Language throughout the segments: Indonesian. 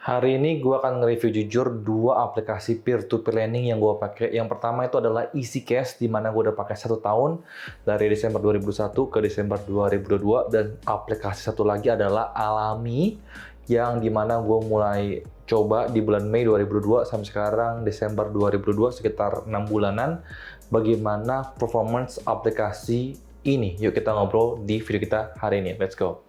Hari ini gue akan nge-review jujur dua aplikasi peer-to-peer lending yang gue pakai. Yang pertama itu adalah EasyCash, di mana gue udah pakai 1 tahun dari Desember 2021 ke Desember 2022, dan aplikasi satu lagi adalah Alami, yang dimana gue mulai coba di bulan Mei 2022 sampai sekarang Desember 2022, sekitar 6 bulanan. Bagaimana performance aplikasi ini? Yuk kita ngobrol di video kita hari ini. Let's go!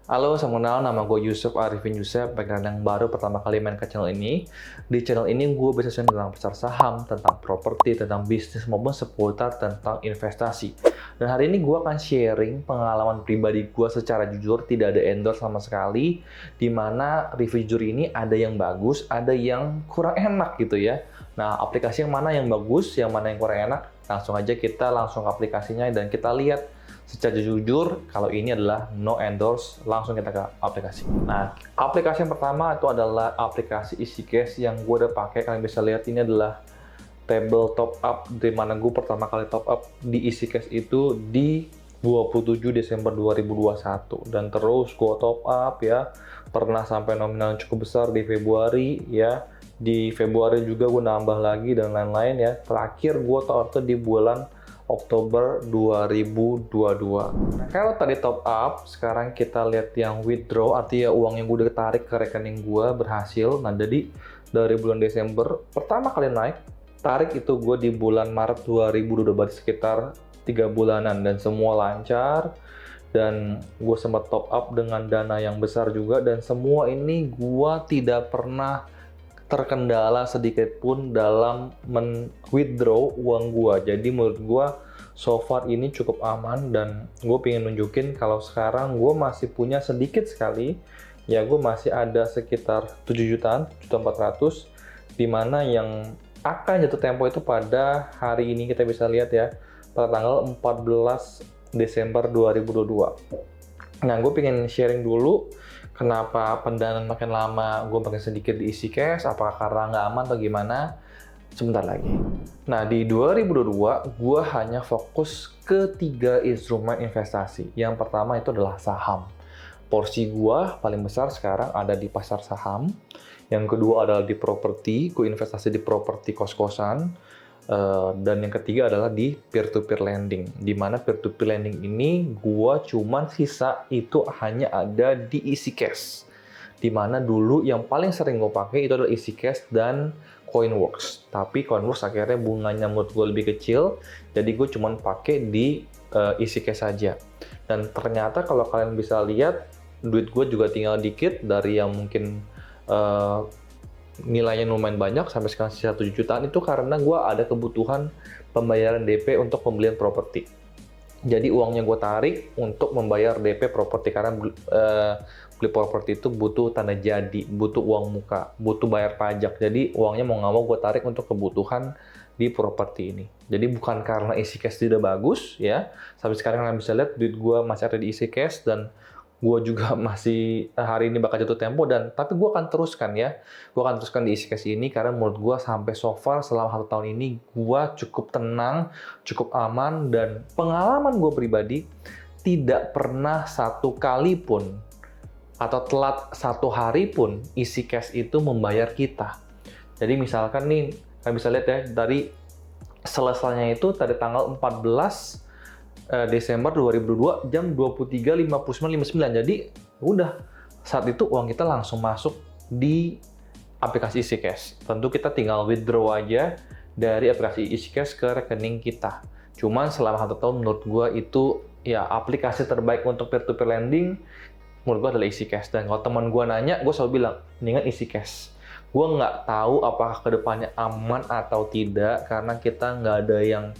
Halo, salam kenal, nama gue Yusuf Arifin Yusef, bagi yang baru pertama kali main ke channel ini. Di channel ini gue bisa sharing tentang pasar saham, tentang properti, tentang bisnis, maupun seputar tentang investasi. Dan hari ini gue akan sharing pengalaman pribadi gue secara jujur, tidak ada endorse sama sekali, dimana review jujur ini ada yang bagus, ada yang kurang enak gitu ya. Nah, aplikasi yang mana yang bagus, yang mana yang kurang enak, langsung aja kita langsung ke aplikasinya dan kita lihat secara jujur, kalau ini adalah no endorse, langsung kita ke aplikasi. Nah, aplikasi yang pertama itu adalah aplikasi EasyCash yang gue udah pakai. Kalian bisa lihat ini adalah table top up, di mana gue pertama kali top up di EasyCash itu di 27 Desember 2021. Dan terus gue top up ya, pernah sampai nominal yang cukup besar di Februari ya. Di Februari juga gue nambah lagi dan lain-lain ya. Terakhir gue top up di bulan Oktober 2022. Nah, kalau tadi top up, sekarang kita lihat yang withdraw, artinya uang yang gue udah tarik ke rekening gue berhasil. Nah, jadi dari bulan Desember pertama kali naik, tarik itu gue di bulan Maret 2000, udah berarti sekitar 3 bulanan dan semua lancar. Dan gue sempat top up dengan dana yang besar juga, dan semua ini gue tidak pernah terkendala sedikit pun dalam withdraw uang gua. Jadi menurut gua so far ini cukup aman, dan gue pengen nunjukin kalau sekarang gue masih punya sedikit sekali ya, gue masih ada sekitar 7 jutaan, 7.400.000, dimana yang akan jatuh tempo itu pada hari ini. Kita bisa lihat ya, pada tanggal 14 Desember 2022. Nah, gue pengen sharing dulu kenapa pendanaan makin lama gue makin sedikit di EasyCash, apakah karena nggak aman atau gimana? Sebentar lagi. Nah, di 2022 gue hanya fokus ke 3 instrumen investasi. Yang pertama itu adalah saham. Porsi gue paling besar sekarang ada di pasar saham. Yang kedua adalah di properti, gue investasi di properti kos-kosan. Dan yang ketiga adalah di peer-to-peer lending, di mana peer-to-peer lending ini gua cuman sisa itu hanya ada di EasyCash, di mana dulu yang paling sering gue pakai itu adalah EasyCash dan Coinworks. Tapi Coinworks akhirnya bunganya menurut gue lebih kecil, jadi gue cuman pakai di EasyCash saja. Dan ternyata kalau kalian bisa lihat, duit gue juga tinggal dikit dari yang mungkin nilainya lumayan banyak sampai sekarang sisa 7 jutaan, itu karena gue ada kebutuhan pembayaran DP untuk pembelian properti. Jadi uangnya gue tarik untuk membayar DP properti, karena beli properti itu butuh tanda jadi, butuh uang muka, butuh bayar pajak. Jadi uangnya mau nggak mau gue tarik untuk kebutuhan di properti ini. Jadi bukan karena EasyCash tidak bagus ya. Sampai sekarang kalian bisa lihat duit gue masih ada di EasyCash, dan gue juga masih hari ini bakal jatuh tempo, dan tapi gue akan teruskan ya. Gue akan teruskan di EasyCash ini karena menurut gue sampai so far selama 1 tahun ini gue cukup tenang, cukup aman, dan pengalaman gue pribadi tidak pernah satu kali pun atau telat 1 hari pun EasyCash itu membayar kita. Jadi misalkan nih, kalian bisa lihat ya, dari selesainya itu tadi tanggal 14 Desember 2022 jam 23.59.59. Jadi udah saat itu uang kita langsung masuk di aplikasi EasyCash. Tentu kita tinggal withdraw aja dari aplikasi EasyCash ke rekening kita. Cuman selama 1 tahun menurut gue itu ya aplikasi terbaik untuk peer-to-peer lending menurut gue adalah EasyCash. Dan kalau teman gue nanya, gue selalu bilang mendingan EasyCash. Gue nggak tahu apakah kedepannya aman atau tidak, karena kita nggak ada yang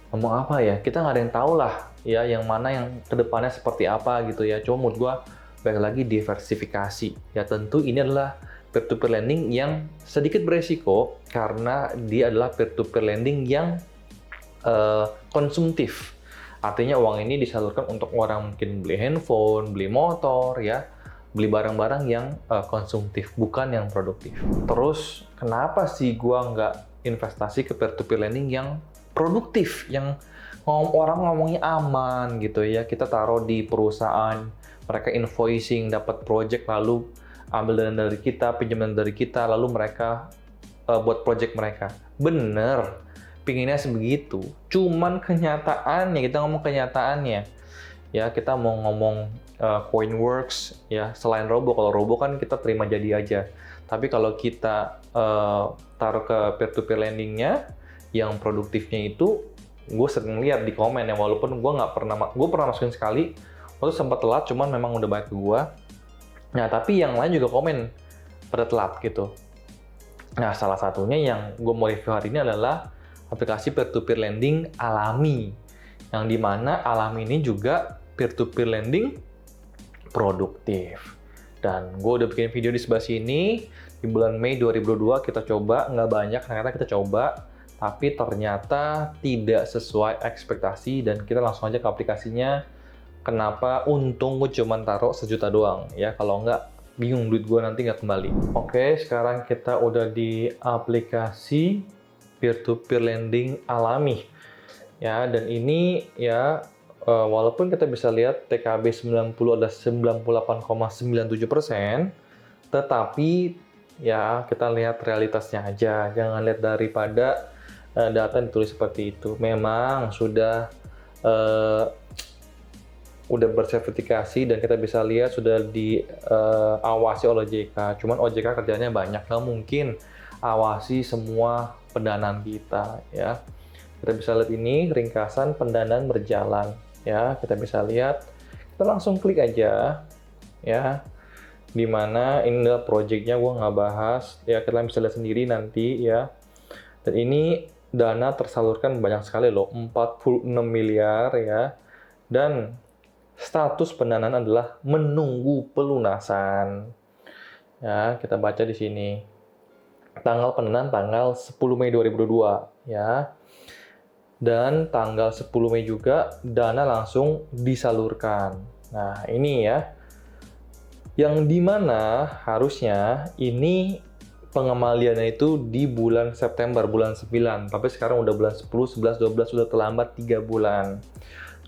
ngomong apa ya, kita nggak ada yang tahu lah ya, yang mana yang kedepannya seperti apa gitu ya. Cuma menurut gue balik lagi diversifikasi ya. Tentu ini adalah peer-to-peer lending yang sedikit beresiko karena dia adalah peer-to-peer lending yang konsumtif. Artinya uang ini disalurkan untuk orang mungkin beli handphone, beli motor, ya, beli barang-barang yang konsumtif, bukan yang produktif. Terus, kenapa sih gua nggak investasi ke peer-to-peer lending yang produktif, yang orang ngomongnya aman gitu ya, kita taruh di perusahaan, mereka invoicing, dapat project, lalu ambil dana dari kita, pinjaman dari kita, lalu mereka buat project mereka. Bener, pinginnya sebegitu. Cuman kenyataannya, kita ngomong kenyataannya, ya kita mau ngomong Coinworks, ya selain Robo, kalau Robo kan kita terima jadi aja. Tapi kalau kita taruh ke peer-to-peer lendingnya, yang produktifnya itu, gue sering lihat di komen ya, walaupun gue pernah masukin sekali, waktu sempat telat, cuman memang udah baik ke gue. Nah, tapi yang lain juga komen pada telat gitu. Nah, salah satunya yang gue mau review hari ini adalah aplikasi peer-to-peer lending Alami. Yang dimana Alami ini juga peer-to-peer lending produktif. Dan gue udah bikin video di sebelah sini, di bulan Mei 2022 kita coba, nggak banyak, ternyata kita coba, tapi ternyata tidak sesuai ekspektasi, dan kita langsung aja ke aplikasinya. Kenapa? Untung gue cuma taruh 1 juta doang, ya. Kalau nggak, bingung duit gue nanti nggak kembali. Oke, sekarang kita udah di aplikasi peer-to-peer lending Alami. Ya, dan ini ya, walaupun kita bisa lihat TKB 90 ada 98,97%, tetapi ya kita lihat realitasnya aja. Jangan lihat daripada data yang ditulis seperti itu. Memang sudah bersertifikasi dan kita bisa lihat sudah diawasi oleh OJK. Cuman OJK kerjanya banyak, nggak mungkin awasi semua pendanaan kita, ya. Kita bisa lihat ini ringkasan pendanaan berjalan, ya. Kita bisa lihat, kita langsung klik aja, ya. Dimana ini adalah projectnya, gue nggak bahas, ya. Kita bisa lihat sendiri nanti, ya. Dan ini dana tersalurkan banyak sekali loh, 46 miliar, ya. Dan status pendanaan adalah menunggu pelunasan. Ya, kita baca di sini. Tanggal pendanaan tanggal 10 Mei 2022, ya. Dan tanggal 10 Mei juga dana langsung disalurkan. Nah, ini ya. Yang dimana harusnya ini pengembaliannya itu di bulan September, bulan 9. Tapi sekarang udah bulan 10, 11, 12, sudah terlambat 3 bulan.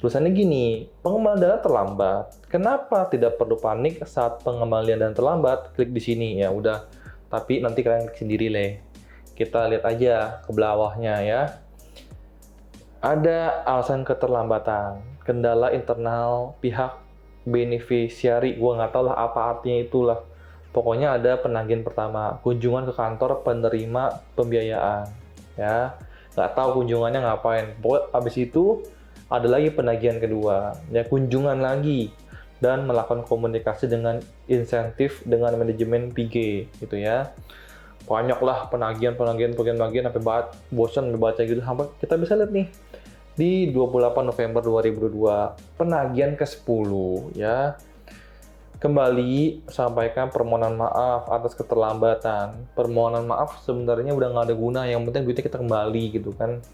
Tulisannya gini, pengembalian dana terlambat. Kenapa tidak perlu panik saat pengembalian dana terlambat? Klik di sini, ya udah. Tapi nanti kalian klik sendiri leh. Kita lihat aja ke bawahnya ya. Ada alasan keterlambatan, kendala internal pihak beneficiary. Gua nggak tahu lah apa artinya itulah. Pokoknya ada penagihan pertama, kunjungan ke kantor penerima pembiayaan, ya. Nggak tahu kunjungannya ngapain. Pokoknya abis itu ada lagi penagihan kedua, ya kunjungan lagi dan melakukan komunikasi dengan insentif dengan manajemen PG, gitu ya. Banyak lah penagihan sampai bosan membaca gitu. Sampai kita bisa lihat nih di 28 November 2022 penagihan ke-10, ya. Kembali sampaikan permohonan maaf atas keterlambatan. Permohonan maaf sebenarnya udah nggak ada guna, yang penting duitnya kita kembali gitu kan.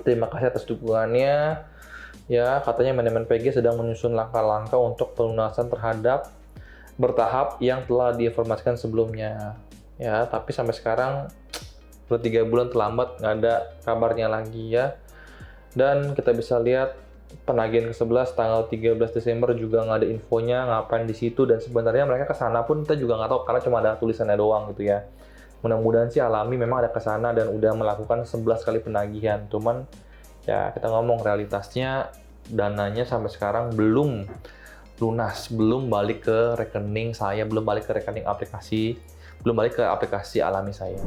Terima kasih atas dukungannya. Ya, katanya manajemen PG sedang menyusun langkah-langkah untuk pelunasan terhadap bertahap yang telah diinformasikan sebelumnya. Ya, tapi sampai sekarang udah 3 bulan terlambat, nggak ada kabarnya lagi ya. Dan kita bisa lihat penagihan ke-11 tanggal 13 Desember juga nggak ada infonya ngapain di situ, dan sebenarnya mereka ke sana pun kita juga nggak tahu karena cuma ada tulisannya doang gitu ya. Mudah-mudahan sih Alami memang ada ke sana dan udah melakukan 11 kali penagihan. Cuman ya kita ngomong realitasnya dananya sampai sekarang belum lunas, belum balik ke rekening saya, belum balik ke rekening aplikasi, belum balik ke aplikasi Alami saya.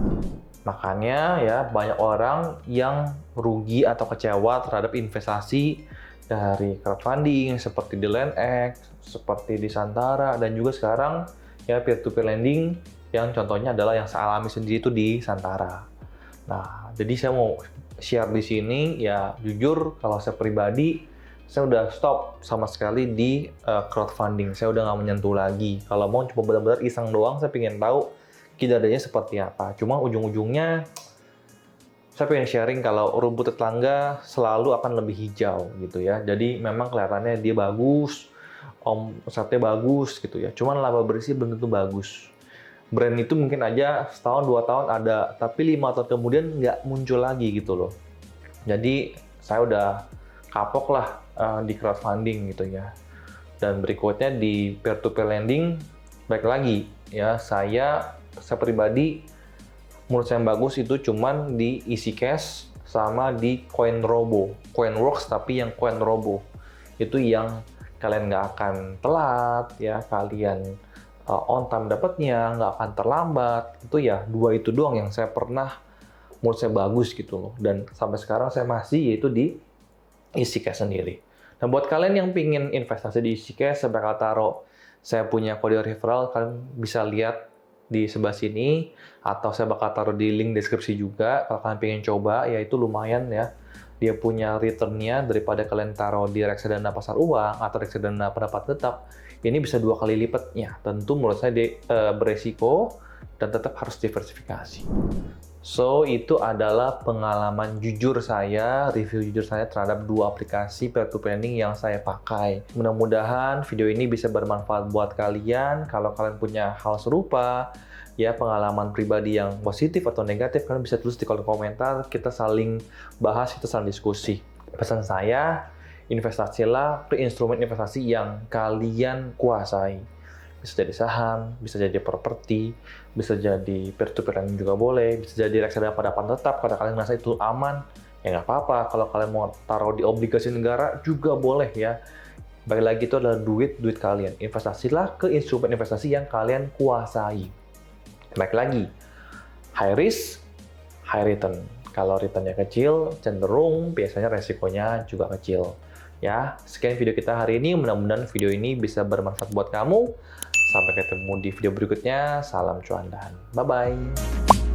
Makanya ya banyak orang yang rugi atau kecewa terhadap investasi dari crowdfunding seperti di LendX, seperti di Santara, dan juga sekarang ya peer-to-peer lending yang contohnya adalah yang saya alami sendiri itu di Santara. Nah, jadi saya mau share di sini ya, jujur kalau saya pribadi saya udah stop sama sekali di crowdfunding. Saya udah nggak menyentuh lagi. Kalau mau cuma benar-benar iseng doang, saya pengen tahu kinerjanya seperti apa. Cuma ujung-ujungnya saya pengen sharing kalau rumput tetangga selalu akan lebih hijau gitu ya. Jadi memang kelihatannya dia bagus, omsetnya bagus gitu ya. Cuman laba bersih belum tentu bagus. Brand itu mungkin aja setahun 2 tahun ada, tapi 5 tahun kemudian nggak muncul lagi gitu loh. Jadi saya udah kapok lah di crowdfunding gitu ya. Dan berikutnya di peer-to-peer lending, baik lagi ya, saya pribadi menurut saya yang bagus itu cuman di EasyCash sama di CoinRobo. CoinWorks tapi yang CoinRobo. Itu yang kalian nggak akan telat ya, kalian on time dapatnya, nggak akan terlambat. Itu ya, 2 itu doang yang saya pernah menurut saya bagus gitu loh. Dan sampai sekarang saya masih yaitu di EasyCash sendiri. Nah, buat kalian yang pingin investasi di EasyCash, saya bakal taruh saya punya kode referral, kalian bisa lihat di sebelah sini, atau saya bakal taruh di link deskripsi juga. Kalau kalian pengen coba, ya itu lumayan ya. Dia punya return-nya daripada kalian taruh di reksadana pasar uang atau reksadana pendapat tetap, ini bisa 2 kali lipatnya. Tentu menurut saya beresiko dan tetap harus diversifikasi. So, itu adalah pengalaman jujur saya, review jujur saya terhadap 2 aplikasi peer-to-peer lending yang saya pakai. Mudah-mudahan video ini bisa bermanfaat buat kalian. Kalau kalian punya hal serupa, ya pengalaman pribadi yang positif atau negatif, kalian bisa tulis di kolom komentar, kita saling bahas, kita saling diskusi. Pesan saya, investasilah ke instrumen investasi yang kalian kuasai. Bisa jadi saham, bisa jadi properti, bisa jadi peer-to-peer lending juga boleh, bisa jadi reksadana pendapat tetap, kalau kalian merasa itu aman, ya nggak apa-apa. Kalau kalian mau taruh di obligasi negara juga boleh ya. Balik lagi itu adalah duit kalian. Investasilah ke instrumen investasi yang kalian kuasai. Baik lagi, high risk, high return. Kalau returnnya kecil, cenderung biasanya resikonya juga kecil. Ya, sekian video kita hari ini. Mudah-mudahan video ini bisa bermanfaat buat kamu. Sampai ketemu di video berikutnya. Salam cuan dan bye-bye.